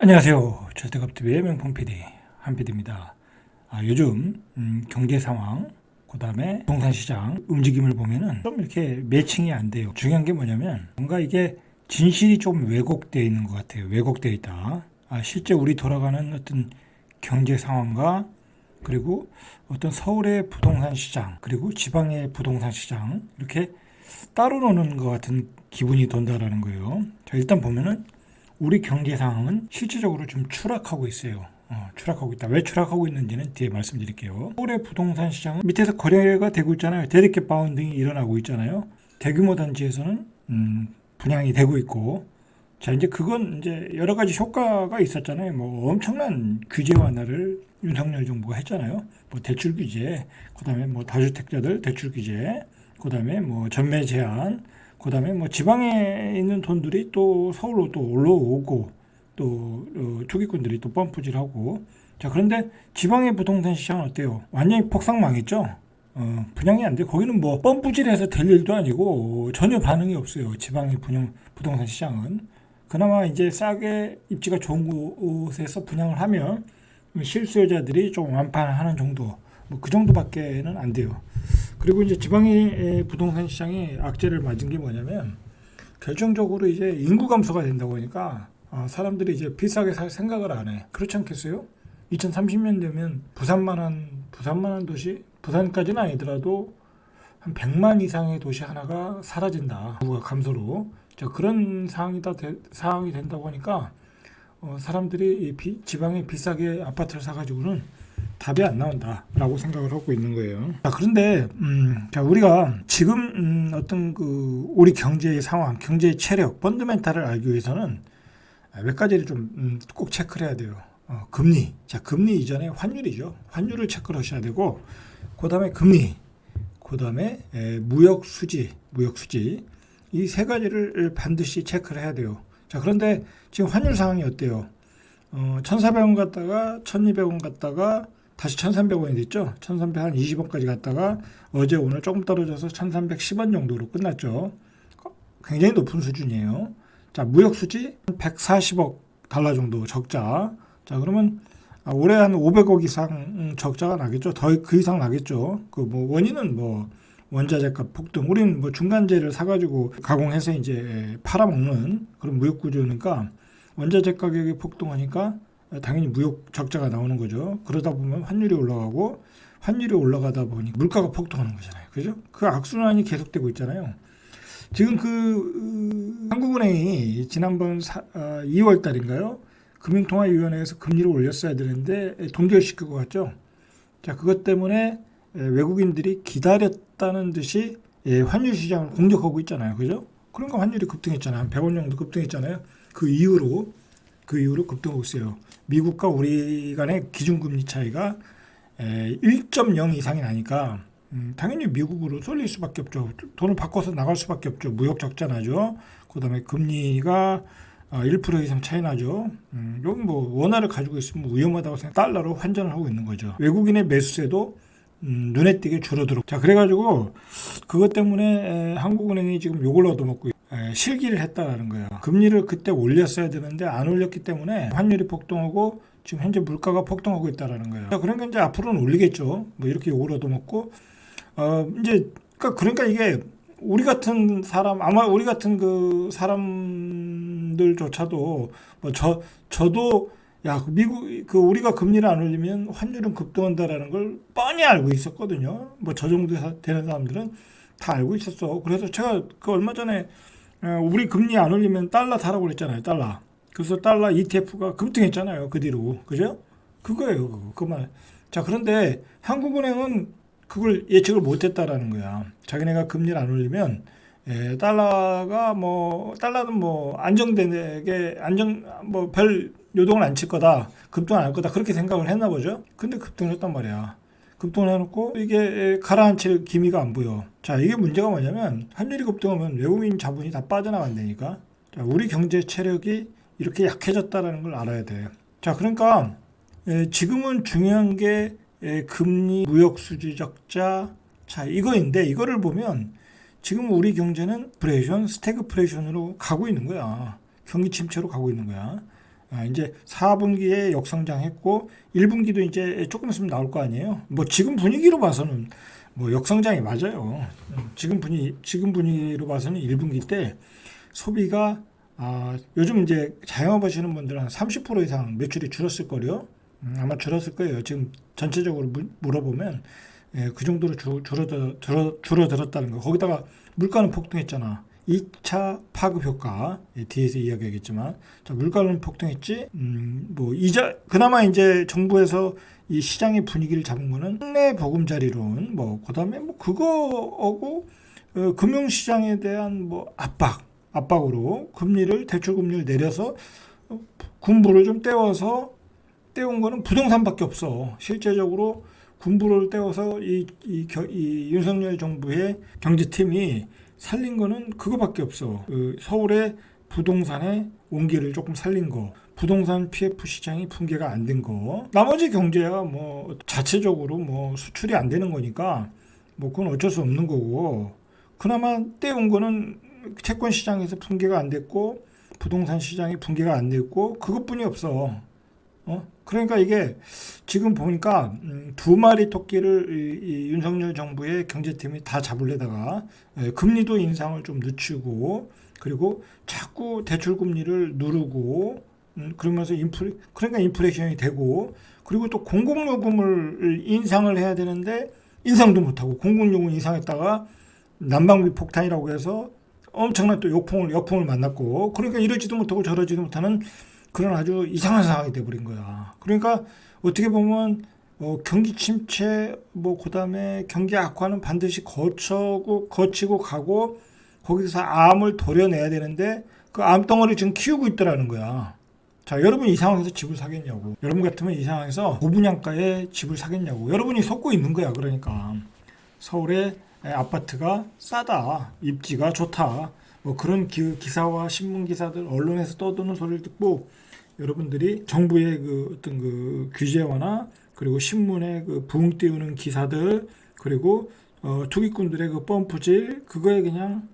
안녕하세요. 절대갑TV의 명품 PD 한 PD입니다. 요즘 경제 상황, 그 다음에 부동산 시장 움직임을 보면은 좀 이렇게 매칭이 안 돼요. 중요한 게 뭐냐면 뭔가 이게 진실이 좀 왜곡되어 있는 것 같아요. 왜곡되어 있다. 실제 우리 돌아가는 어떤 경제 상황과 그리고 어떤 서울의 부동산 시장 그리고 지방의 부동산 시장 이렇게 따로 노는 것 같은 기분이 돈다라는 거예요. 자, 일단 보면은 우리 경제 상황은 실질적으로 좀 추락하고 있어요. 추락하고 있다. 왜 추락하고 있는지는 뒤에 말씀드릴게요. 서울의 부동산 시장은 밑에서 거래가 되고 있잖아요. 대리켓 바운딩이 일어나고 있잖아요. 대규모 단지에서는 분양이 되고 있고, 자 이제 그건 이제 여러 가지 효과가 있었잖아요. 뭐 엄청난 규제 완화를 윤석열 정부가 했잖아요. 뭐 대출 규제, 그다음에 뭐 다주택자들 대출 규제, 그다음에 뭐 전매 제한, 그다음에 뭐 지방에 있는 돈들이 또 서울로 또 올라오고 또 투기꾼들이 또 펌프질하고. 자 그런데 지방의 부동산 시장은 어때요? 완전히 폭삭 망했죠. 분양이 안 돼. 거기는 뭐 펌프질해서 될 일도 아니고 전혀 반응이 없어요. 지방의 부동산 시장은 그나마 이제 싸게 입지가 좋은 곳에서 분양을 하면 실수요자들이 좀 완판하는 정도, 뭐 그 정도밖에는 안 돼요. 그리고 이제 지방의 부동산 시장이 악재를 맞은 게 뭐냐면 결정적으로 이제 인구 감소가 된다고 하니까 사람들이 이제 비싸게 살 생각을 안 해. 그렇지 않겠어요? 2030년 되면 부산만한 도시, 부산까지는 아니더라도 한 100만 이상의 도시 하나가 사라진다. 인구가 감소로. 자, 그런 상황이 된다고 하니까 사람들이 지방에 비싸게 아파트를 사가지고는 답이 안 나온다라고 생각을 하고 있는 거예요. 자, 그런데 자, 우리가 지금 어떤 그 우리 경제의 상황, 경제의 체력, 펀더멘탈을 알기 위해서는 몇 가지를 좀 꼭 체크를 해야 돼요. 금리. 자, 금리 이전에 환율이죠. 환율을 체크를 하셔야 되고, 그다음에 금리, 그다음에 무역 수지 이 세 가지를 반드시 체크를 해야 돼요. 자, 그런데 지금 환율 상황이 어때요? 1,400원 갔다가 1,200원 갔다가 다시 1,300원이 됐죠. 1,320원까지 갔다가 어제 오늘 조금 떨어져서 1,310원 정도로 끝났죠. 굉장히 높은 수준이에요. 자, 무역 수지 140억 달러 정도 적자. 자, 그러면 올해 한 500억 이상 적자가 나겠죠. 더 그 이상 나겠죠. 그 뭐 원인은 뭐 원자재값 폭등. 우리는 뭐 중간재를 사가지고 가공해서 이제 팔아먹는 그런 무역 구조니까 원자재 가격이 폭등하니까 당연히 무역 적자가 나오는 거죠. 그러다 보면 환율이 올라가고, 환율이 올라가다 보니 물가가 폭등하는 거잖아요. 그죠? 그 악순환이 계속되고 있잖아요. 지금 한국은행이 지난번 2월 달인가요? 금융통화위원회에서 금리를 올렸어야 되는데 동결시키고 갔죠. 자, 그것 때문에 외국인들이 기다렸다는 듯이 환율 시장을 공격하고 있잖아요. 그죠? 그러니까 환율이 급등했잖아요. 한 100원 정도 급등했잖아요. 그 이후로 급등하고 있어요. 미국과 우리 간의 기준금리 차이가 1.0 이상이 나니까 당연히 미국으로 쏠릴 수밖에 없죠. 돈을 바꿔서 나갈 수밖에 없죠. 무역 적자 나죠. 그다음에 금리가 1% 이상 차이 나죠. 여기 뭐 원화를 가지고 있으면 위험하다고 생각, 달러로 환전을 하고 있는 거죠. 외국인의 매수세도 눈에 띄게 줄어들고. 자, 그래가지고 그것 때문에 한국은행이 지금 욕을 얻어먹고 실기를 했다라는 거야. 금리를 그때 올렸어야 되는데 안 올렸기 때문에 환율이 폭등하고 지금 현재 물가가 폭등하고 있다라는 거야. 그러니까 이제 앞으로는 올리겠죠. 뭐 이렇게 욕을 얻어먹고 이제 그러니까 이게 우리 같은 사람, 아마 우리 같은 그 사람들조차도 뭐 저도 야, 우리가 금리를 안 올리면 환율은 급등한다라는 걸 뻔히 알고 있었거든요. 뭐 저 정도 되는 사람들은 다 알고 있었어. 그래서 제가 그 얼마 전에 우리 금리 안 올리면 달러 타라고 그랬잖아요. 달러. 그래서 달러 ETF가 급등했잖아요. 그 뒤로. 그죠? 그거예요. 그 말. 자, 그런데 한국은행은 그걸 예측을 못했다라는 거야. 자기네가 금리를 안 올리면 달러는 뭐 안정되게 뭐 별 요동을 안 칠 거다, 급등 안 할 거다, 그렇게 생각을 했나 보죠. 근데 급등을 했단 말이야. 급등을 해놓고 이게 가라앉힐 기미가 안 보여. 자, 이게 문제가 뭐냐면 환율이 급등하면 외국인 자본이 다 빠져나간다니까. 자, 우리 경제 체력이 이렇게 약해졌다라는 걸 알아야 돼. 자, 그러니까 지금은 중요한 게 금리, 무역 수지 적자, 자, 이거인데 이거를 보면 지금 우리 경제는 스태그플레이션으로 가고 있는 거야. 경기 침체로 가고 있는 거야. 이제 4분기에 역성장했고 1분기도 이제 조금 있으면 나올 거 아니에요. 뭐 지금 분위기로 봐서는 뭐 역성장이 맞아요. 지금 분위기로 봐서는 1분기 때 소비가 요즘 이제 자영업 하시는 분들은 한 30% 이상 매출이 줄었을 거요. 아마 줄었을 거예요. 지금 전체적으로 물어보면 그 정도로 줄어들었다는 거. 거기다가 물가는 폭등했잖아. 2차 파급 효과 뒤에서 이야기하겠지만, 자, 물가는 폭등했지. 뭐 이자 그나마 이제 정부에서 이 시장의 분위기를 잡은 거는 국내 보금자리론, 뭐 그다음에 뭐 그거하고 금융시장에 대한 뭐 압박으로 대출 금리를 내려서 군부를 좀 떼운 거는 부동산밖에 없어. 실제적으로 군부를 떼워서 이 윤석열 정부의 경제팀이 살린 거는 그거밖에 없어. 서울의 부동산의 온기를 조금 살린 거, 부동산 PF 시장이 붕괴가 안 된 거. 나머지 경제야 뭐 자체적으로 뭐 수출이 안 되는 거니까 뭐 그건 어쩔 수 없는 거고. 그나마 떼운 거는 채권 시장에서 붕괴가 안 됐고 부동산 시장이 붕괴가 안 됐고 그것뿐이 없어. 그러니까 이게 지금 보니까 두 마리 토끼를 이 윤석열 정부의 경제팀이 다 잡으려다가 금리도 인상을 좀 늦추고 그리고 자꾸 대출 금리를 누르고 그러면서 그러니까 인플레이션이 되고 그리고 또 공공요금을 인상을 해야 되는데 인상도 못하고 공공요금 인상했다가 난방비 폭탄이라고 해서 엄청난 또 역풍을 만났고 그러니까 이러지도 못하고 저러지도 못하는 그런 아주 이상한 상황이 돼버린 거야. 그러니까 어떻게 보면 경기 침체 뭐 그다음에 경기 악화는 반드시 거치고 가고 거기서 암을 도려내야 되는데 그 암덩어리 지금 키우고 있더라는 거야. 자, 여러분 이 상황에서 집을 사겠냐고. 여러분 같으면 이 상황에서 고분양가에 집을 사겠냐고. 여러분이 속고 있는 거야. 그러니까 서울의 아파트가 싸다, 입지가 좋다. 뭐 그런 기사와 신문 기사들 언론에서 떠드는 소리를 듣고 여러분들이 정부의 그 어떤 그 규제와나 그리고 신문에 그 붕 띄우는 기사들 그리고 투기꾼들의 그 펌프질 그거에 그냥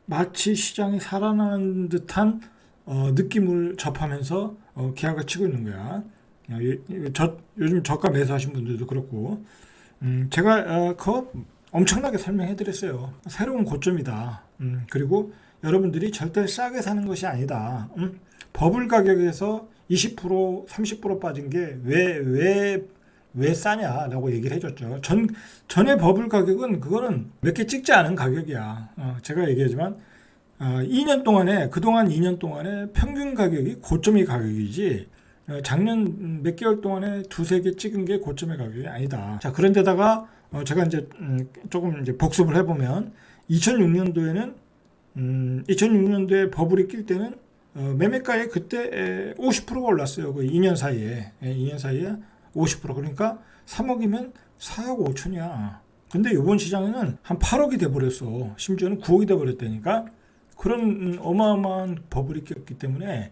마치 시장이 살아나는 듯한 느낌을 접하면서 계약을 치고 있는 거야. 요즘 저가 매수하신 분들도 그렇고 제가 그거 엄청나게 설명해 드렸어요. 새로운 고점이다. 그리고 여러분들이 절대 싸게 사는 것이 아니다. 버블 가격에서 20% 30% 빠진 게 왜 싸냐라고 얘기를 해줬죠. 전에 버블 가격은 그거는 몇 개 찍지 않은 가격이야. 제가 얘기하지만 2년 동안에 그동안 2년 동안에 평균 가격이 고점의 가격이지 작년 몇 개월 동안에 두세 개 찍은 게 고점의 가격이 아니다. 자, 그런데다가 제가 이제 조금 이제 복습을 해보면 2006년도에는 2006년도에 버블이 낄 때는 매매가에 그때 50%가 올랐어요. 그 2년 사이에 50% 그러니까 3억이면 4억 5천이야. 근데 이번 시장에는 한 8억이 돼버렸어. 심지어는 9억이 돼버렸다니까. 그런 어마어마한 버블이 꼈기 때문에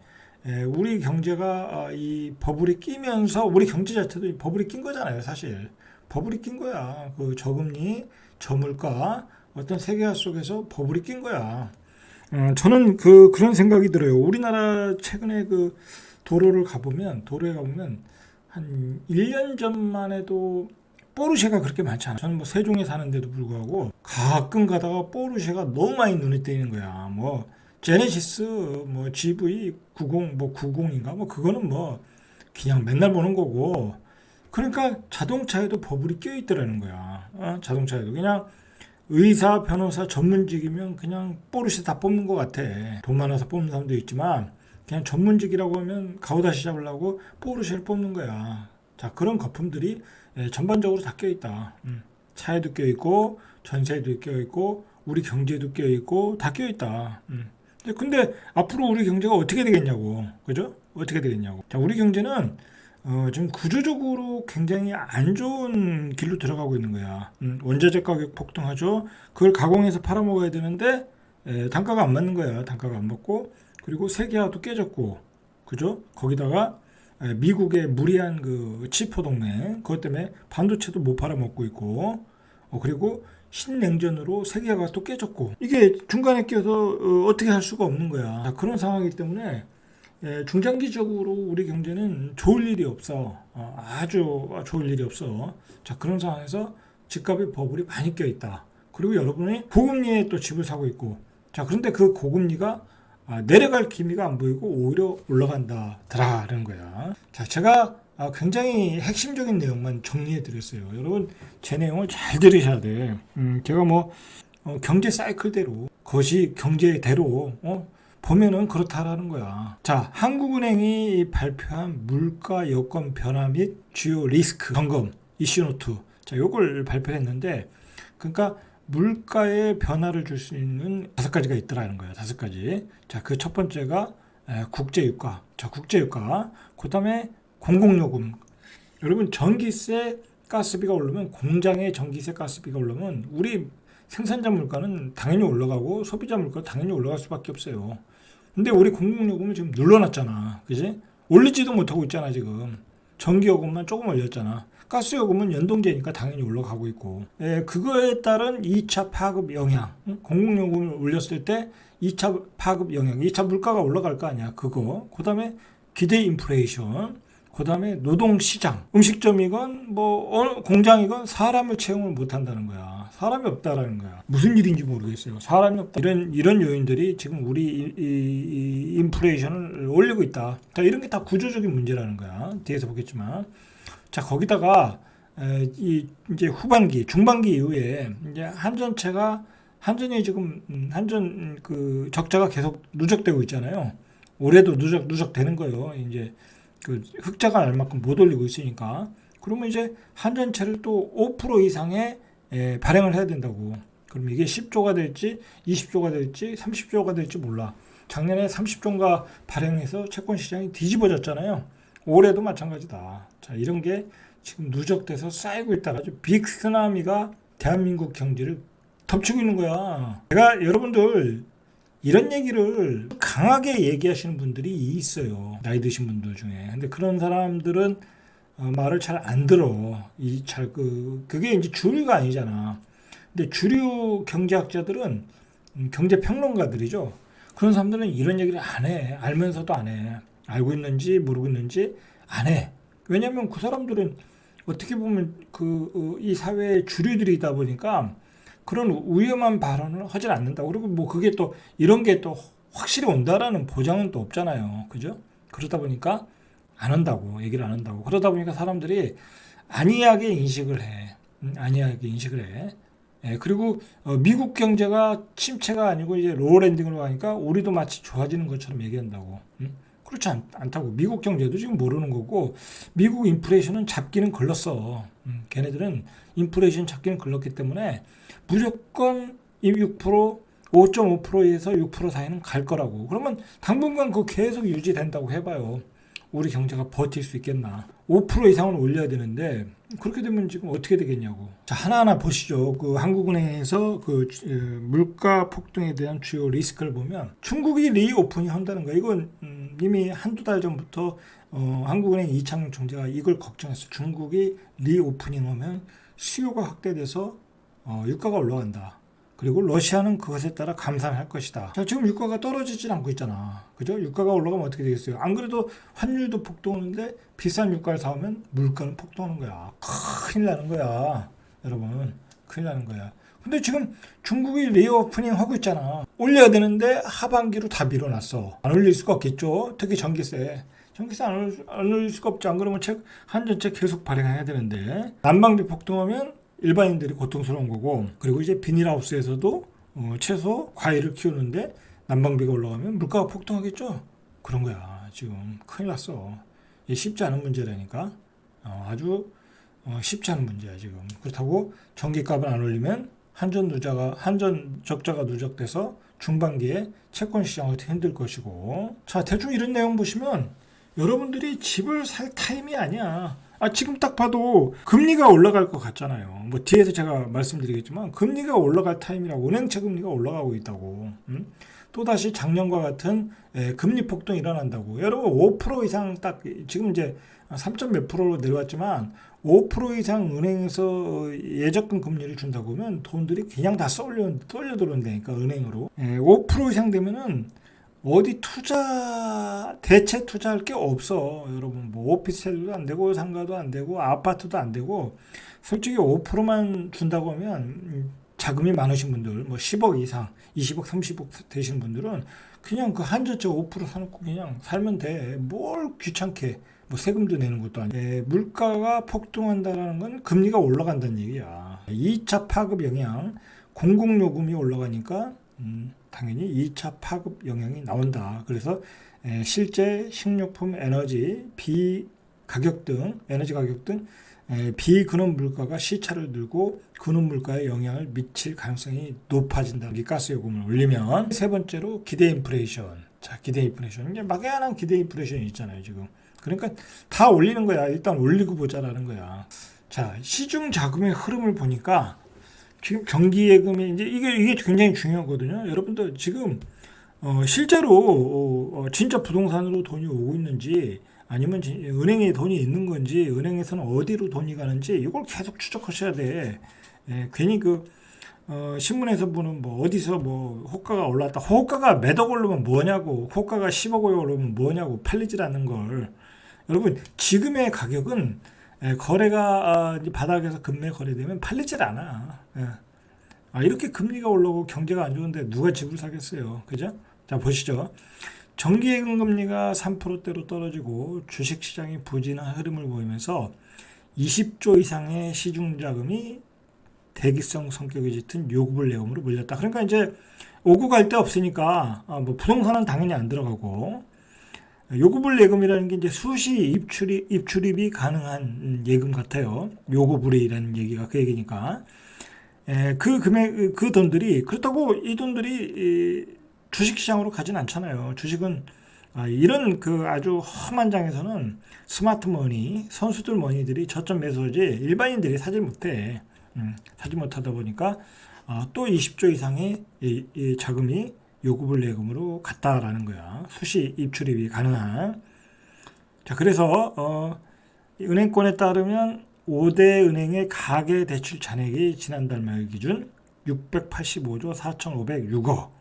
우리 경제가 이 버블이 끼면서 우리 경제 자체도 이 버블이 낀 거잖아요. 사실 버블이 낀 거야. 그 저금리, 저물가 어떤 세계화 속에서 버블이 낀 거야. 저는 그런 생각이 들어요. 우리나라 최근에 그 도로에 가보면 한 1년 전만 해도 포르쉐가 그렇게 많지 않아. 저는 뭐 세종에 사는데도 불구하고 가끔 가다가 포르쉐가 너무 많이 눈에 띄는 거야. 뭐 제네시스, 뭐 GV 90, 뭐 90인가 뭐 그거는 뭐 그냥 맨날 보는 거고. 그러니까 자동차에도 버블이 껴 있더라는 거야. 자동차에도 그냥 의사, 변호사, 전문직이면 그냥 포르쉐 다 뽑는 것 같아. 돈 많아서 뽑는 사람도 있지만 그냥 전문직이라고 하면 가오다시 잡으려고 포르쉐를 뽑는 거야. 자, 그런 거품들이 전반적으로 다 껴있다. 차에도 껴있고 전세에도 껴있고 우리 경제에도 껴있고 다 껴있다. 근데 앞으로 우리 경제가 어떻게 되겠냐고. 그죠? 어떻게 되겠냐고. 자, 우리 경제는 지금 구조적으로 굉장히 안 좋은 길로 들어가고 있는 거야. 원자재 가격 폭등하죠. 그걸 가공해서 팔아먹어야 되는데 단가가 안 맞는 거야. 단가가 안 맞고 그리고 세계화도 깨졌고, 그죠? 거기다가 미국의 무리한 그 치포 동맹 그것 때문에 반도체도 못 팔아먹고 있고, 그리고 신냉전으로 세계화가 또 깨졌고 이게 중간에 껴서 어떻게 할 수가 없는 거야. 그런 상황이기 때문에 중장기적으로 우리 경제는 좋을 일이 없어. 아주 좋을 일이 없어. 자, 그런 상황에서 집값의 버블이 많이 껴있다. 그리고 여러분이 고금리에 또 집을 사고 있고, 자, 그런데 그 고금리가 내려갈 기미가 안 보이고 오히려 올라간다라는 거야. 자, 제가 굉장히 핵심적인 내용만 정리해 드렸어요. 여러분, 제 내용을 잘 들으셔야 돼. 제가 뭐 경제 사이클대로, 그것이 경제대로 보면은 그렇다라는 거야. 자, 한국은행이 발표한 물가 여건 변화 및 주요 리스크 점검 이슈노트. 자, 요걸 발표했는데, 그러니까 물가의 변화를 줄 수 있는 5가지가 있더라는 거예요. 5가지. 자, 그 첫 번째가 국제유가. 자, 국제유가. 그 다음에 공공요금. 여러분, 전기세, 가스비가 오르면, 공장의 전기세, 가스비가 오르면 우리 생산자 물가는 당연히 올라가고 소비자 물가 당연히 올라갈 수밖에 없어요. 근데 우리 공공요금을 지금 눌러놨잖아. 그지? 올리지도 못하고 있잖아, 지금. 전기요금만 조금 올렸잖아. 가스요금은 연동제니까 당연히 올라가고 있고. 그거에 따른 2차 파급 영향. 공공요금을 올렸을 때 2차 파급 영향. 2차 물가가 올라갈 거 아니야. 그거. 그 다음에 기대 인플레이션. 그 다음에 노동시장. 음식점이건 뭐 공장이건 사람을 채용을 못한다는 거야. 사람이 없다라는 거야. 무슨 일인지 모르겠어요. 사람이 없다. 이런 요인들이 지금 우리 이 인플레이션을 올리고 있다. 자, 이런 게 다 구조적인 문제라는 거야. 뒤에서 보겠지만. 자, 거기다가 이제 후반기, 중반기 이후에 이제 한전이 지금 한전 그 적자가 계속 누적되고 있잖아요. 올해도 누적되는 거예요. 이제 그 흑자가 날 만큼 못 올리고 있으니까. 그러면 이제 한전채를 또 5% 이상의 발행을 해야 된다고. 그럼 이게 10조가 될지 20조가 될지 30조가 될지 몰라. 작년에 30조가 발행해서 채권 시장이 뒤집어졌잖아요. 올해도 마찬가지다. 자, 이런 게 지금 누적돼서 쌓이고 있다가 아주 빅쓰나미가 대한민국 경제를 덮치고 있는 거야. 제가 여러분들 이런 얘기를 강하게 얘기하시는 분들이 있어요. 나이 드신 분들 중에. 근데 그런 사람들은 말을 잘 안 들어. 그게 이제 주류가 아니잖아. 근데 주류 경제학자들은 경제 평론가들이죠. 그런 사람들은 이런 얘기를 안 해. 알면서도 안 해. 알고 있는지 모르고 있는지 안 해. 왜냐하면 그 사람들은 어떻게 보면 이 사회의 주류들이다 보니까 그런 위험한 발언을 하질 않는다. 그리고 뭐 그게 또 이런 게 또 확실히 온다라는 보장은 또 없잖아요. 그죠? 그러다 보니까 안 한다고, 얘기를 안 한다고. 그러다 보니까 사람들이 안이하게 인식을 해. 안이하게 인식을 해. 그리고 미국 경제가 침체가 아니고 이제 로우 랜딩으로 가니까 우리도 마치 좋아지는 것처럼 얘기한다고. 그렇지 않다고. 미국 경제도 지금 모르는 거고, 미국 인플레이션은 잡기는 걸렀어. 걔네들은 인플레이션 잡기는 걸렀기 때문에 무조건 6%, 5.5%에서 6% 사이는 갈 거라고. 그러면 당분간 그거 계속 유지된다고 해봐요. 우리 경제가 버틸 수 있겠나. 5% 이상은 올려야 되는데 그렇게 되면 지금 어떻게 되겠냐고. 자, 하나하나 보시죠. 그 한국은행에서 그 물가 폭등에 대한 주요 리스크를 보면 중국이 리오프닝 한다는 거야. 이건 이미 한두 달 전부터 한국은행 이창용 총재가 이걸 걱정했어. 중국이 리오프닝 하면 수요가 확대돼서 유가가 올라간다. 그리고 러시아는 그것에 따라 감산할 것이다. 자, 지금 유가가 떨어지진 않고 있잖아. 그죠? 유가가 올라가면 어떻게 되겠어요? 안 그래도 환율도 폭등하는데 비싼 유가를 사오면 물가는 폭등하는 거야. 큰일 나는 거야. 여러분, 큰일 나는 거야. 근데 지금 중국이 리오프닝 하고 있잖아. 올려야 되는데 하반기로 다 밀어놨어. 안 올릴 수가 없겠죠. 특히 전기세 안 올릴 수가 없지. 안 그러면 한전채 계속 발행해야 되는데 난방비 폭등하면 일반인들이 고통스러운 거고, 그리고 이제 비닐하우스에서도 채소, 과일을 키우는데 난방비가 올라가면 물가가 폭등하겠죠. 그런 거야. 지금 큰일 났어. 이게 쉽지 않은 문제라니까. 아주 쉽지 않은 문제야 지금. 그렇다고 전기값을 안 올리면 한전 적자가 누적돼서 중반기에 채권 시장을 힘들 것이고. 자, 대충 이런 내용 보시면 여러분들이 집을 살 타임이 아니야. 지금 딱 봐도 금리가 올라갈 것 같잖아요. 뭐 뒤에서 제가 말씀드리겠지만 금리가 올라갈 타임이라고. 은행채 금리가 올라가고 있다고. 또다시 작년과 같은 금리 폭등이 일어난다고. 여러분 5% 이상 딱 지금 이제 3점 몇 프로로 내려왔지만 5% 이상 은행에서 예적금 금리를 준다고 하면 돈들이 그냥 다 쏠려 들어온다니까 은행으로. 5% 이상 되면은 어디 대체 투자할 게 없어. 여러분, 뭐, 오피스텔도 안 되고, 상가도 안 되고, 아파트도 안 되고, 솔직히 5%만 준다고 하면, 자금이 많으신 분들, 뭐, 10억 이상, 20억, 30억 되신 분들은 그냥 그 한전채 5% 사놓고 그냥 살면 돼. 뭘 귀찮게, 뭐, 세금도 내는 것도 아니고. 물가가 폭등한다는 건 금리가 올라간다는 얘기야. 2차 파급 영향, 공공요금이 올라가니까, 당연히 2차 파급 영향이 나온다. 그래서 실제 식료품, 에너지 가격 등 비근원 물가가 시차를 들고 근원 물가에 영향을 미칠 가능성이 높아진다. 가스 요금을 올리면. 세 번째로 기대 인플레이션. 자, 기대 인플레이션. 이제 막연한 기대 인플레이션이 있잖아요, 지금. 그러니까 다 올리는 거야. 일단 올리고 보자라는 거야. 자, 시중 자금의 흐름을 보니까 지금 경기 예금이 이게 굉장히 중요하거든요. 여러분들 지금 실제로 진짜 부동산으로 돈이 오고 있는지 아니면 은행에 돈이 있는 건지 은행에서는 어디로 돈이 가는지 이걸 계속 추적하셔야 돼. 괜히 신문에서 보는 뭐 어디서 뭐 호가가 올랐다. 호가가 몇억 오르면 뭐냐고. 호가가 10억 오르면 뭐냐고. 팔리질 않는 걸. 여러분 지금의 가격은 거래가 바닥에서 급매 거래되면 팔리질 않아. 이렇게 금리가 올라오고 경제가 안 좋은데 누가 집을 사겠어요. 그죠? 자, 보시죠. 정기예금 금리가 3%대로 떨어지고 주식시장이 부진한 흐름을 보이면서 20조 이상의 시중자금이 대기성 성격이 짙은 요구불 예금으로 몰렸다. 그러니까 이제 오고 갈 데 없으니까 뭐 부동산은 당연히 안 들어가고 요구불 예금이라는 게 이제 수시 입출입이 가능한 예금 같아요. 요구불이라는 얘기가 그 얘기니까. 그 금액, 그 돈들이, 그렇다고 이 돈들이 주식시장으로 가진 않잖아요. 주식은, 이런 아주 험한 장에서는 스마트 머니, 선수들 머니들이 저점 매수지 일반인들이 사질 못해. 사지 못하다 보니까, 또 20조 이상의 이 자금이 요구불 예금으로 갔다라는 거야. 수시 입출입이 가능한. 자, 그래서, 은행권에 따르면 5대 은행의 가계대출 잔액이 지난달 말 기준 685조 4,506억,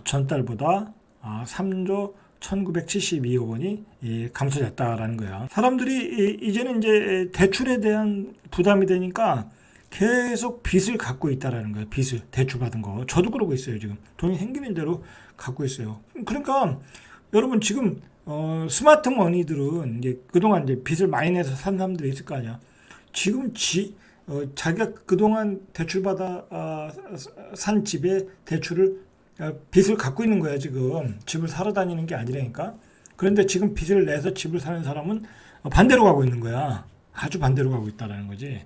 전달보다 3조 1,972억 원이 감소됐다라는 거야. 사람들이 이제는 이제 대출에 대한 부담이 되니까 계속 빚을 갖고 있다라는 거야. 빚을 대출 받은 거. 저도 그러고 있어요. 지금 돈이 생기는 대로 갖고 있어요. 그러니까 여러분 지금 스마트 머니들은 이제 그동안 이제 빚을 많이 내서 산 사람들이 있을 거 아니야. 지금 자기가 그동안 대출받아 산 집에 빚을 갖고 있는 거야. 지금 집을 사러 다니는 게 아니라니까. 그런데 지금 빚을 내서 집을 사는 사람은 반대로 가고 있는 거야. 아주 반대로 가고 있다라는 거지.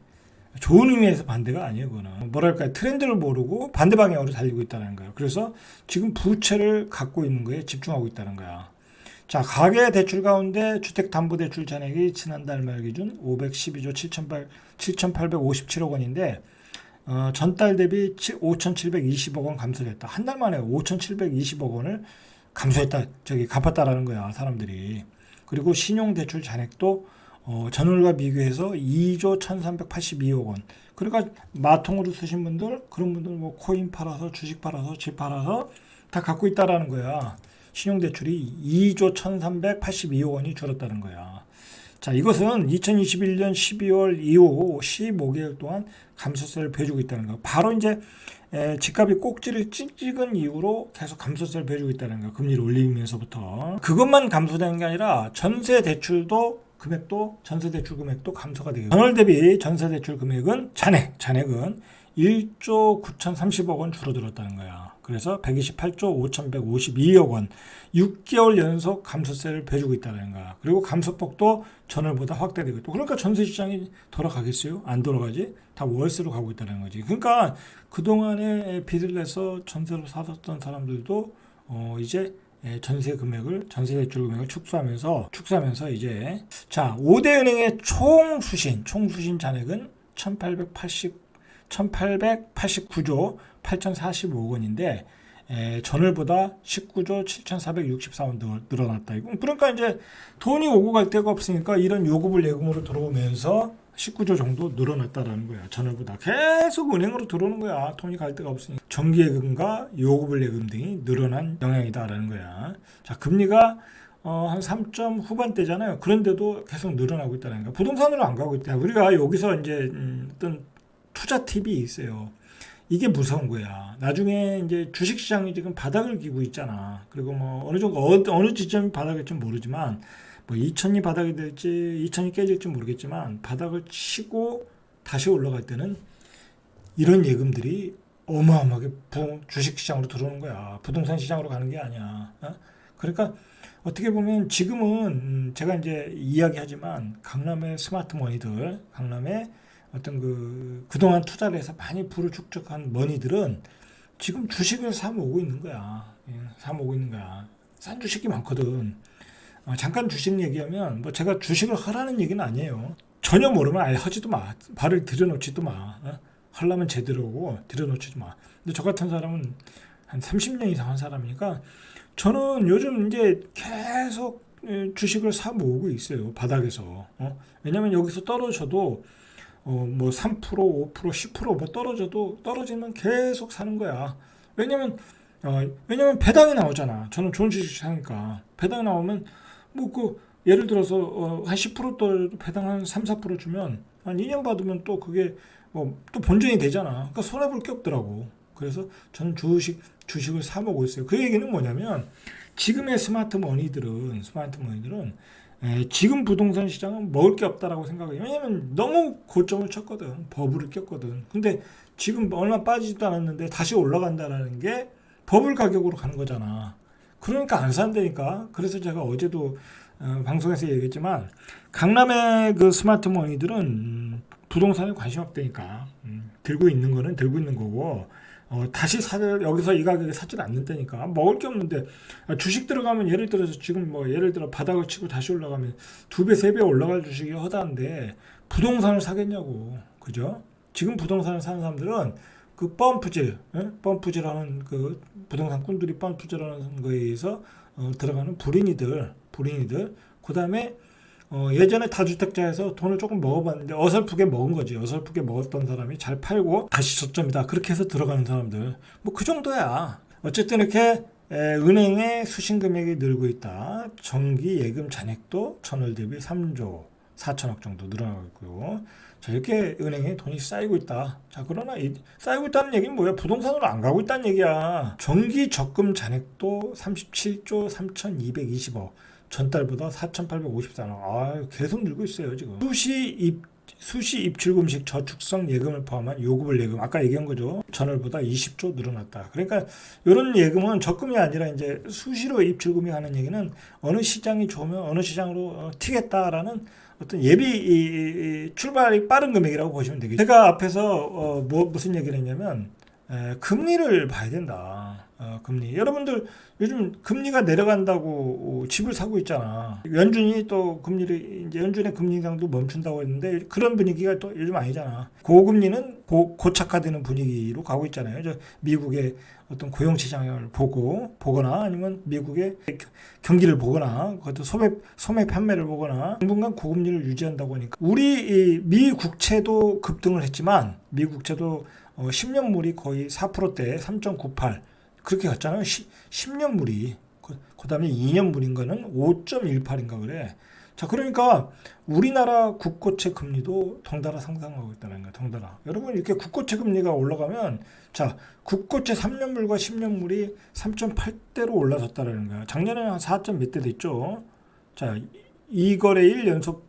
좋은 의미에서 반대가 아니에요. 그거는 뭐랄까, 트렌드를 모르고 반대 방향으로 달리고 있다는 거예요. 그래서 지금 부채를 갖고 있는 거에 집중하고 있다는 거야. 자, 가계대출 가운데 주택담보대출 잔액이 지난달 말 기준 512조 7,857억 원인데 전달 대비 5,720억 원 감소했다. 한 달 만에 5,720억 원을 갚았다라는 거야, 사람들이. 그리고 신용대출 잔액도 전월과 비교해서 2조 1,382억 원. 그러니까 마통으로 쓰신 분들, 그런 분들 뭐 코인 팔아서, 주식 팔아서, 집 팔아서 다 갖고 있다라는 거야. 신용대출이 2조 1,382억 원이 줄었다는 거야. 자, 이것은 2021년 12월 이후 15개월 동안 감소세를 보여주고 있다는 거야. 바로 이제 집값이 꼭지를 찍은 이후로 계속 감소세를 보여주고 있다는 거야. 금리를 올리면서부터. 그것만 감소되는 게 아니라 전세대출 금액도 감소가 되겠고, 전월 대비 전세대출 금액은 잔액은 1조 9,030억 원 줄어들었다는 거야. 그래서 128조 5,152억 원 6개월 연속 감소세를 보여주고 있다는 거야. 그리고 감소폭도 전월보다 확대되고 있고, 그러니까 전세 시장이 돌아가겠어요? 안 돌아가지? 다 월세로 가고 있다는 거지. 그러니까 그동안에 빚을 내서 전세로 살았던 사람들도 이제 전세 대출 금액을 축소하면서 이제, 자, 5대 은행의 총 수신 잔액은 1,889조 8,045억 원인데 전월보다 19조 7,464원 늘어났다. 그러니까 이제 돈이 오고 갈 데가 없으니까 이런 요구불 예금으로 들어오면서 19조 정도 늘어났다라는 거야. 전월보다 계속 은행으로 들어오는 거야. 돈이 갈 데가 없으니 정기예금과 요구불 예금 등이 늘어난 영향이다라는 거야. 자, 금리가 한 3점 후반대잖아요. 그런데도 계속 늘어나고 있다는 거야. 부동산으로 안 가고 있다. 우리가 여기서 이제 어떤 투자 팁이 있어요. 이게 무서운 거야. 나중에 이제 주식시장이 지금 바닥을 기고 있잖아. 그리고 뭐 어느 정도 어느 지점이 바닥일지 모르지만 뭐 2000이 바닥이 될지 2000이 깨질지 모르겠지만 바닥을 치고 다시 올라갈 때는 이런 예금들이 어마어마하게 주식시장으로 들어오는 거야. 부동산 시장으로 가는 게 아니야. 그러니까 어떻게 보면 지금은 제가 이제 이야기하지만 강남의 스마트머니들, 강남의 어떤 그동안 투자를 해서 많이 부를 축적한 머니들은 지금 주식을 사 모으고 있는 거야. 사 모으고 있는 거야. 싼 주식이 많거든. 잠깐 주식 얘기하면 뭐 제가 주식을 하라는 얘기는 아니에요. 전혀 모르면 아예 하지도 마. 발을 들여놓지도 마. 하려면 제대로 하고 들여놓지도 마. 근데 저 같은 사람은 한 30년 이상 한 사람이니까 저는 요즘 이제 계속 주식을 사 모으고 있어요. 바닥에서. 왜냐면 여기서 떨어져도 뭐 3%, 5%, 10%뭐 떨어져도 떨어지면 계속 사는 거야. 왜냐면 배당이 나오잖아. 저는 좋은 주식 사니까 배당 나오면 뭐 예를 들어서 한 10% 떨어져도 배당 한 3, 4% 주면 한 2년 받으면 또 그게 또 본전이 되잖아. 그러니까 손해 볼 게 없더라고. 그래서 저는 주식을 사 먹고 있어요. 그 얘기는 뭐냐면 지금의 스마트머니들은 지금 부동산 시장은 먹을 게 없다라고 생각해요. 왜냐면 너무 고점을 쳤거든. 버블을 꼈거든. 근데 지금 얼마 빠지지도 않았는데 다시 올라간다라는 게 버블 가격으로 가는 거잖아. 그러니까 안 산다니까. 그래서 제가 어제도 방송에서 얘기했지만 강남의 그 스마트머니들은 부동산에 관심 없다니까. 들고 있는 거는 들고 있는 거고 다시 여기서 이 가격에 사질 않는다니까. 먹을 게 없는데 주식 들어가면 예를 들어서 지금 예를 들어 바닥을 치고 다시 올라가면 2배, 3배 올라갈 주식이 허다한데 부동산을 사겠냐고. 그죠? 지금 부동산을 사는 사람들은 그 펌프질하는 그 부동산 꾼들이 펌프질하는 거에 의해서 들어가는 불인이들, 그 다음에 예전에 다주택자에서 돈을 조금 먹어봤는데 어설프게 먹은 거지. 어설프게 먹었던 사람이 잘 팔고 다시 저점이다. 그렇게 해서 들어가는 사람들. 뭐 그 정도야. 어쨌든 이렇게 은행의 수신 금액이 늘고 있다. 정기 예금 잔액도 전월 대비 3조 4천억 정도 늘어나고 있고요. 자, 이렇게 은행에 돈이 쌓이고 있다. 자, 그러나 쌓이고 있다는 얘기는 뭐야? 부동산으로 안 가고 있다는 얘기야. 정기 적금 잔액도 37조 3,220억. 전달보다 4,854원. 계속 늘고 있어요, 지금. 수시 입출금식 저축성 예금을 포함한 요구불 예금. 아까 얘기한 거죠. 전월보다 20조 늘어났다. 그러니까 이런 예금은 적금이 아니라 이제 수시로 입출금이 하는 얘기는 어느 시장이 좋으면 어느 시장으로 튀겠다라는 어떤 예비 출발이 빠른 금액이라고 보시면 되겠죠. 제가 앞에서 무슨 얘기를 했냐면 금리를 봐야 된다. 금리. 여러분들 요즘 금리가 내려간다고 집을 사고 있잖아. 연준이 또 이제 연준의 금리 인상도 멈춘다고 했는데 그런 분위기가 또 요즘 아니잖아. 고금리는 고착화되는 분위기로 가고 있잖아요. 미국의 어떤 고용 시장을 보거나 아니면 미국의 경기를 보거나 그것도 소매 판매를 보거나 당분간 고금리를 유지한다고 하니까 우리 미 국채도 급등을 했지만 미 국채도 10년물이 거의 4%대 3.98 그렇게 갔잖아요. 10년물이. 그 다음에 2년물인 거는 5.18인가 그래. 자, 그러니까 우리나라 국고채 금리도 덩달아 상승하고 있다는 거야. 덩달아. 여러분 이렇게 국고채 금리가 올라가면 자, 국고채 3년물과 10년물이 3.8대로 올라섰다는 거야. 작년에는 한 4점 몇 대 됐죠. 자, 2거래일 연속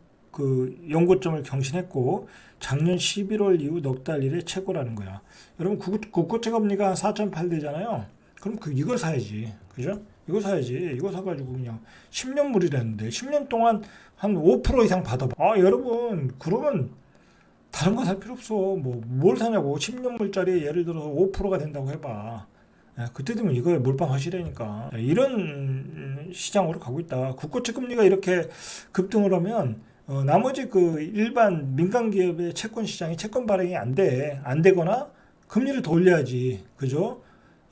연고점을 경신했고 작년 11월 이후 넉 달 이래 최고라는 거야. 여러분 국고채 금리가 한 4.8대잖아요. 그럼 이걸 사야지. 그죠? 이거 사야지. 이거 사가지고 그냥 10년물이랬는데 10년 동안 한 5% 이상 받아봐. 여러분 그러면 다른 거 살 필요 없어. 뭘 사냐고. 10년물짜리 예를 들어서 5%가 된다고 해봐. 그때 되면 이거에 몰빵하시라니까. 이런 시장으로 가고 있다. 국고채 금리가 이렇게 급등을 하면 나머지 일반 민간 기업의 채권 시장이 채권 발행이 안 되거나 금리를 더 올려야지. 그죠?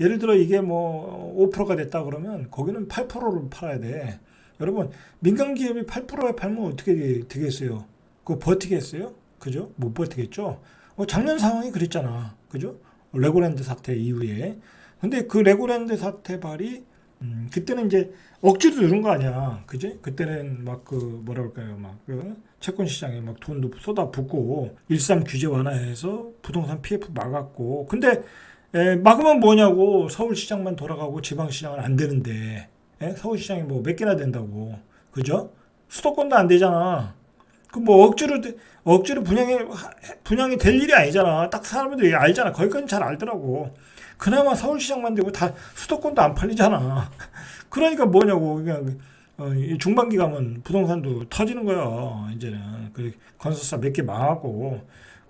예를 들어 이게 5%가 됐다 그러면 거기는 8%를 팔아야 돼. 여러분 민간 기업이 8%에 팔면 어떻게 되겠어요? 그거 버티겠어요? 그죠? 못 버티겠죠? 작년 상황이 그랬잖아. 그죠? 레고랜드 사태 이후에. 근데 그 레고랜드 사태 발이 그때는 이제 억지로 누른 거 아니야. 그지? 그때는 막 그 뭐라 그럴까요? 막 그 채권 시장에 막 돈도 쏟아붓고 13 규제 완화해서 부동산 PF 막았고. 근데 막으면 뭐냐고. 서울시장만 돌아가고 지방시장은 안 되는데. 서울시장이 뭐 몇 개나 된다고. 그죠? 수도권도 안 되잖아. 그 뭐 억지로 분양이 될 일이 아니잖아. 딱 사람들이 알잖아. 거기까지 잘 알더라고. 그나마 서울시장만 되고 다 수도권도 안 팔리잖아. 그러니까 뭐냐고. 그냥 이 중반기 가면 부동산도 터지는 거야. 이제는 그 건설사 몇 개 망하고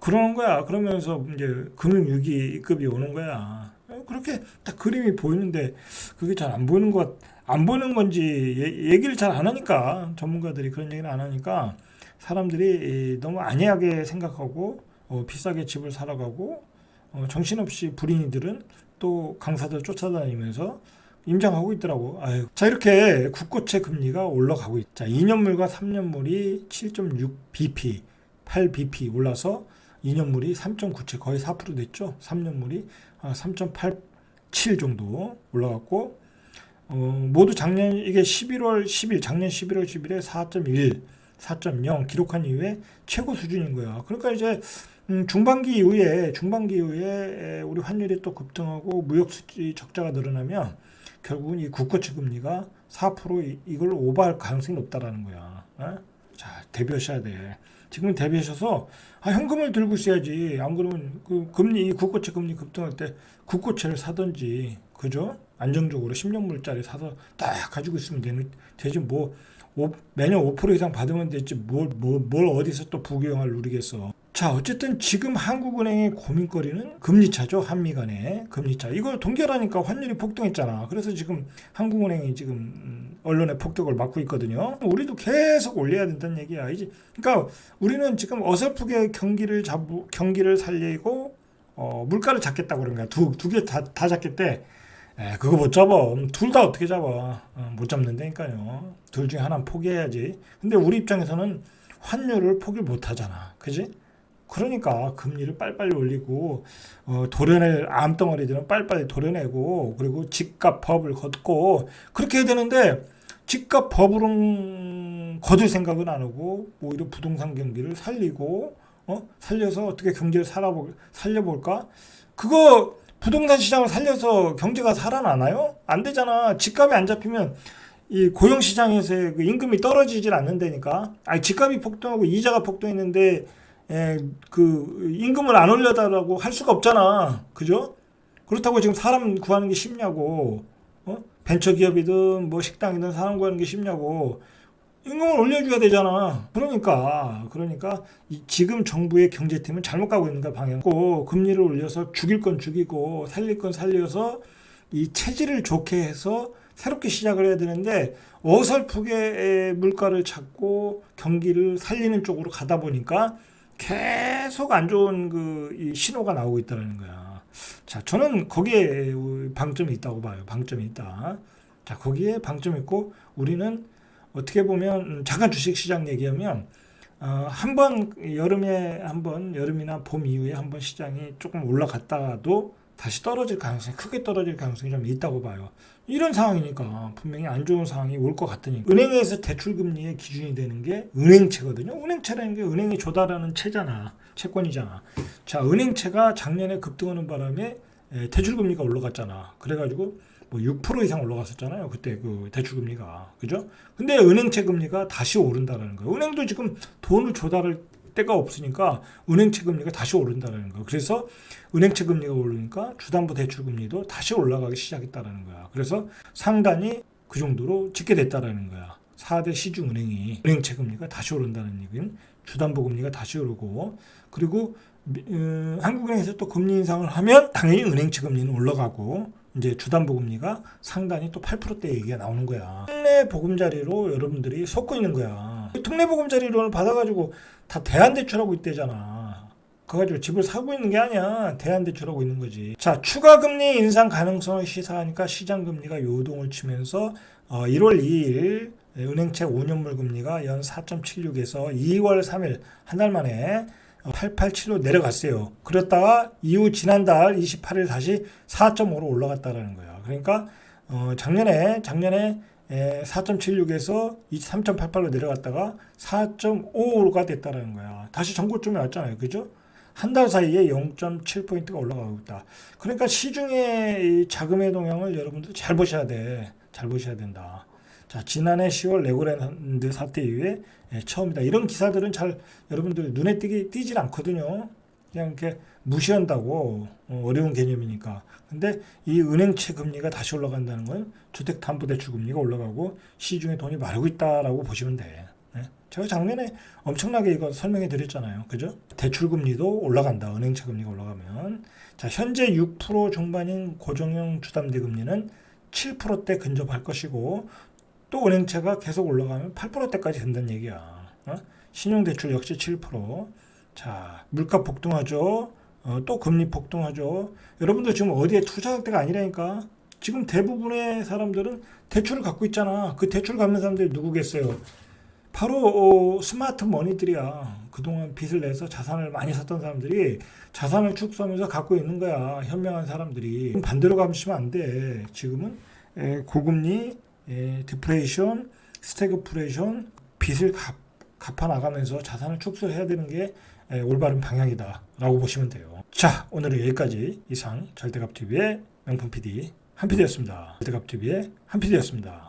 그러는 거야. 그러면서 이제 금융위기급이 오는 거야. 그렇게 딱 그림이 보이는데 그게 잘 안 보이는 안 보이는 건지 얘기를 잘 안 하니까 전문가들이 그런 얘기를 안 하니까 사람들이 너무 안이하게 생각하고 비싸게 집을 사러 가고 정신없이 불인이들은 또 강사들 쫓아다니면서 임장하고 있더라고. 아유. 자, 이렇게 국고채 금리가 올라가고 있다. 2년물과 3년물이 7.6bp, 8bp 올라서 2년물이 3.97 거의 4% 됐죠. 3년물이 3.87 정도 올라갔고 모두 작년 이게 11월 10일 작년 11월 10일에 4.1 4.0 기록한 이후에 최고 수준인 거야. 그러니까 이제 중반기 이후에 우리 환율이 또 급등하고 무역 수지 적자가 늘어나면 결국은 이 국고채 금리가 4% 이걸 오버할 가능성이 높다라는 거야. 자, 대비하셔야 돼. 지금 대비하셔서 현금을 들고 있어야지. 안 그러면 그 금리 국고채 금리 급등할 때 국고채를 사든지 그죠? 안정적으로 10년물짜리 사서 딱 가지고 있으면 되지 뭐 매년 5% 이상 받으면 됐지 뭘 어디서 또 부귀영화를 누리겠어. 자, 어쨌든 지금 한국은행의 고민거리는 금리차죠. 한미 간의 금리차. 이걸 동결하니까 환율이 폭등했잖아. 그래서 지금 한국은행이 지금 언론의 폭격을 맞고 있거든요. 우리도 계속 올려야 된다는 얘기야. 이제 그러니까 우리는 지금 어설프게 경기를 살리고 물가를 잡겠다고 그런 거야. 두 개 다 잡겠대. 그거 못 잡아. 둘 다 어떻게 잡아? 못 잡는다니까요. 둘 중에 하나는 포기해야지. 근데 우리 입장에서는 환율을 포기를 못 하잖아. 그지? 그러니까 금리를 빨리빨리 올리고 도려낼 암덩어리들은 빨리빨리 도려내고 그리고 집값 법을 걷고 그렇게 해야 되는데 집값 법으로 거둘 생각은 안 하고 오히려 부동산 경기를 살리고 살려서 어떻게 경제를 살려볼까? 그거 부동산 시장을 살려서 경제가 살아나나요? 안 되잖아. 집값이 안 잡히면 이 고용 시장에서의 그 임금이 떨어지질 않는다니까. 아니 집값이 폭등하고 이자가 폭등했는데 그 임금을 안 올려달라고 할 수가 없잖아. 그죠? 그렇다고 지금 사람 구하는 게 쉽냐고. 벤처기업이든 뭐 식당이든 사람 구하는 게 쉽냐고. 임금을 올려줘야 되잖아. 그러니까 지금 정부의 경제팀은 잘못 가고 있는 거 방향. 금리를 올려서 죽일 건 죽이고 살릴 건 살려서 이 체질을 좋게 해서 새롭게 시작을 해야 되는데 어설프게 물가를 찾고 경기를 살리는 쪽으로 가다 보니까 계속 안 좋은 이 신호가 나오고 있다는 거야. 자, 저는 거기에 방점이 있다고 봐요. 방점이 있다. 자, 거기에 방점이 있고 우리는 어떻게 보면 잠깐 주식시장 얘기하면 한번 여름이나 봄 이후에 한번 시장이 조금 올라갔다가도 다시 크게 떨어질 가능성이 좀 있다고 봐요. 이런 상황이니까 분명히 안 좋은 상황이 올 것 같으니까 은행에서 대출금리의 기준이 되는 게 은행채거든요. 은행채라는 게 은행이 조달하는 채권이잖아. 자, 은행채가 작년에 급등하는 바람에 대출금리가 올라갔잖아. 그래가지고 뭐 6% 이상 올라갔었잖아요. 그때 그 대출금리가. 그죠? 근데 은행채 금리가 다시 오른다는 거예요. 은행도 지금 돈을 조달할 때가 없으니까 은행채 금리가 다시 오른다는 거예요. 그래서 은행채 금리가 오르니까 주담보대출 금리도 다시 올라가기 시작했다는 거야. 그래서 상단이 그 정도로 찍게 됐다는 거야. 4대 시중은행이 은행채 금리가 다시 오른다는 얘기는 주담보 금리가 다시 오르고 그리고 한국은행에서 또 금리 인상을 하면 당연히 은행채 금리는 올라가고 이제 주담보금리가 상단이 또 8%대 얘기가 나오는 거야. 특례 보금자리로 여러분들이 속고 있는 거야. 특례 보금자리론을 받아가지고 다 대안대출하고 있대잖아. 그래가지고 집을 사고 있는 게 아니야. 대안대출하고 있는 거지. 자, 추가금리 인상 가능성을 시사하니까 시장금리가 요동을 치면서 1월 2일 은행채 5년물 금리가 연 4.76에서 2월 3일 한 달 만에 887로 내려갔어요. 그랬다가 이후 지난달 28일 다시 4.5로 올라갔다라는 거야. 그러니까 작년에 4.76에서 3.88로 내려갔다가 4.55가 됐다라는 거야. 다시 전고점에 왔잖아요. 그죠? 한 달 사이에 0.7포인트가 올라가고 있다. 그러니까 시중의 이 자금의 동향을 여러분들 잘 보셔야 돼. 잘 보셔야 된다. 자, 지난해 10월 레고랜드 사태 이후에 처음이다. 이런 기사들은 잘 여러분들 눈에 띄질 않거든요. 그냥 이렇게 무시한다고 어려운 개념이니까. 근데 이 은행채 금리가 다시 올라간다는 건 주택담보대출 금리가 올라가고 시중에 돈이 마르고 있다라고 보시면 돼. 네? 제가 작년에 엄청나게 이거 설명해 드렸잖아요. 그죠? 대출 금리도 올라간다. 은행채 금리가 올라가면. 자, 현재 6% 중반인 고정형 주담대 금리는 7%대 근접할 것이고 또 은행채가 계속 올라가면 8%대까지 된다는 얘기야. 신용대출 역시 7%. 자, 물가 폭등하죠. 또 금리 폭등하죠. 여러분들 지금 어디에 투자할 때가 아니라니까. 지금 대부분의 사람들은 대출을 갖고 있잖아. 그 대출 갚는 사람들이 누구겠어요? 바로 스마트 머니들이야. 그동안 빚을 내서 자산을 많이 샀던 사람들이 자산을 축소하면서 갖고 있는 거야. 현명한 사람들이. 반대로 가시면 안 돼. 지금은 고금리, 디플레이션, 스태그플레이션, 빚을 갚아 나가면서 자산을 축소해야 되는 게 올바른 방향이다 라고 보시면 돼요. 자, 오늘은 여기까지. 이상 절대값TV의 명품 PD 한PD였습니다. 절대값TV의 한PD였습니다.